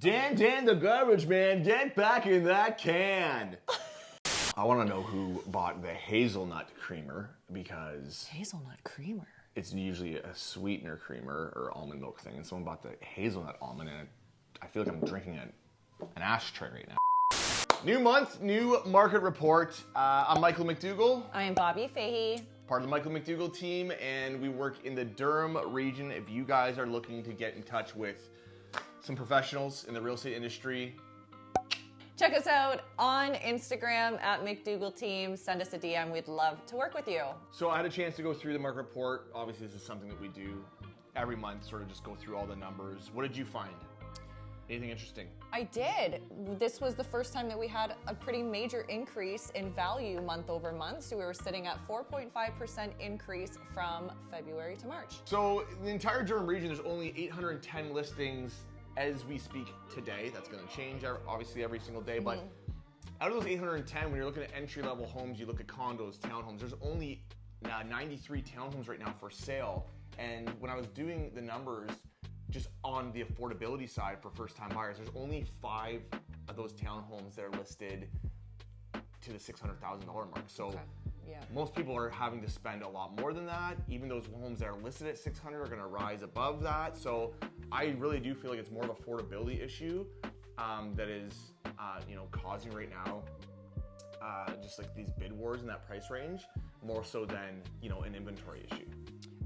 Dan, the garbage man, get back in that can. I want to know who bought the hazelnut creamer because Hazelnut creamer? it's usually a sweetener creamer or almond milk thing, and someone bought the hazelnut almond, and I feel like I'm drinking an ashtray right now. New month, new market report. I'm Michael McDougall. I am Bobbi Fahey. Part of the Michael McDougall team, and we work in the Durham region. If you guys are looking to get in touch with some professionals in the real estate industry, Check us out on Instagram at McDougall Team. Send us a DM. We'd love to work with you. So I had a chance to go through the market report. Obviously, this is something that we do every month, sort of just go through all the numbers. What did you find? Anything interesting? I did. This was the first time that we had a pretty major increase in value month over month. So we were sitting at 4.5% increase from February to March. So in the entire Durham region, there's only 810 listings as we speak today. That's going to change obviously every single day, but out of those 810, when you're looking at entry-level homes, you look at condos, townhomes, there's only 93 townhomes right now for sale. And when I was doing the numbers just on the affordability side for first-time buyers, there's only 5 of those townhomes that are listed to the $600,000 mark. So Yeah. most people are having to spend a lot more than that. Even those homes that are listed at 600 are going to rise above that. So I really do feel like it's more of an affordability issue that is, causing right now just like these bid wars in that price range, more so than an inventory issue.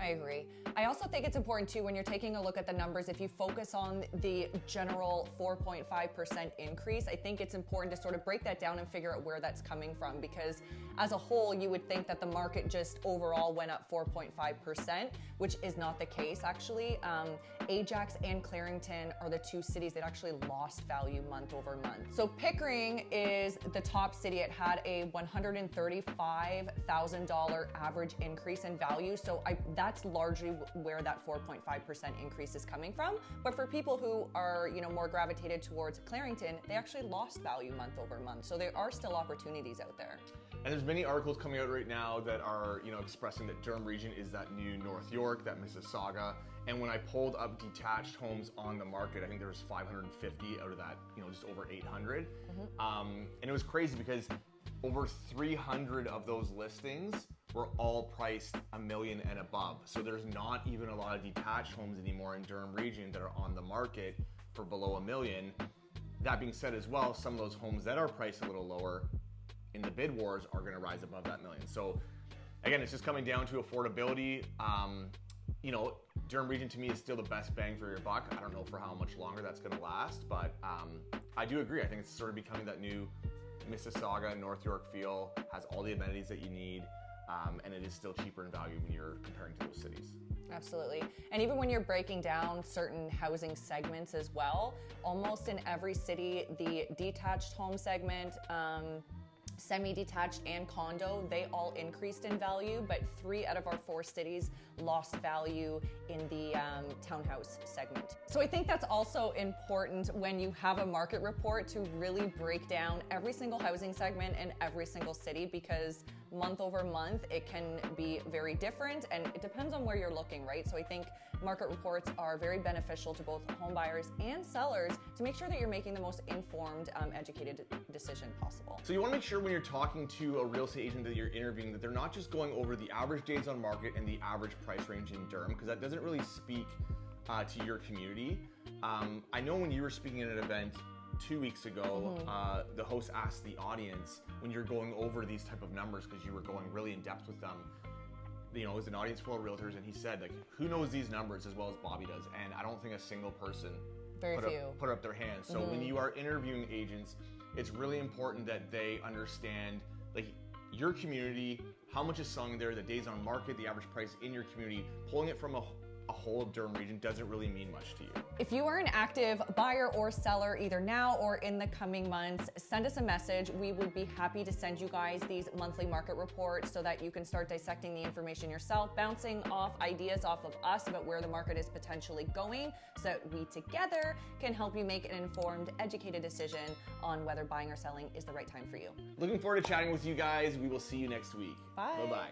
I agree. I also think it's important too, when you're taking a look at the numbers, if you focus on the general 4.5% increase, I think it's important to sort of break that down and figure out where that's coming from, because as a whole, you would think that the market just overall went up 4.5%, which is not the case actually. Ajax and Clarington are the 2 cities that actually lost value month over month. So Pickering is the top city. It had a $135,000 average increase in value. So that's largely where that 4.5% increase is coming from. But for people who are, more gravitated towards Clarington, they actually lost value month over month. So there are still opportunities out there. And there's many articles coming out right now that are, expressing that Durham region is that new North York, that Mississauga. And when I pulled up detached homes on the market, I think there was 550 out of that, just over 800. And it was crazy because over 300 of those listings were all priced $1 million and above. So there's not even a lot of detached homes anymore in Durham region that are on the market for below $1 million. That being said as well, some of those homes that are priced a little lower in the bid wars are gonna rise above that $1 million. So again, it's just coming down to affordability. Durham region to me is still the best bang for your buck. I don't know for how much longer that's gonna last, but I do agree. I think it's sort of becoming that new Mississauga, North York feel, has all the amenities that you need, and it is still cheaper in value when you're comparing to those cities. Absolutely. And even when you're breaking down certain housing segments as well, almost in every city, the detached home segment, semi-detached and condo, they all increased in value, but 3 out of our 4 cities lost value in the townhouse segment. So I think that's also important when you have a market report to really break down every single housing segment in every single city, because month over month it can be very different and it depends on where you're looking, right? So I think market reports are very beneficial to both home buyers and sellers to make sure that you're making the most informed, educated decision possible. So you want to make sure when you're talking to a real estate agent that you're interviewing that they're not just going over the average days on market and the average price range in Durham, because that doesn't really speak to your community. I know when you were speaking at an event 2 weeks ago, the host asked the audience, when you're going over these type of numbers, because you were going really in depth with them, it was an audience full of realtors, and he said, like, who knows these numbers as well as Bobbi does? And I don't think a single person put up their hands. So when you are interviewing agents, it's really important that they understand, like, your community, how much is selling there, the days on market, the average price in your community. Pulling it from a whole Durham region doesn't really mean much to you. If you are an active buyer or seller, either now or in the coming months, send us a message. We would be happy to send you guys these monthly market reports so that you can start dissecting the information yourself, bouncing off ideas off of us about where the market is potentially going, so that we together can help you make an informed, educated decision on whether buying or selling is the right time for you. Looking forward to chatting with you guys. We will see you next week. Bye. Bye-bye.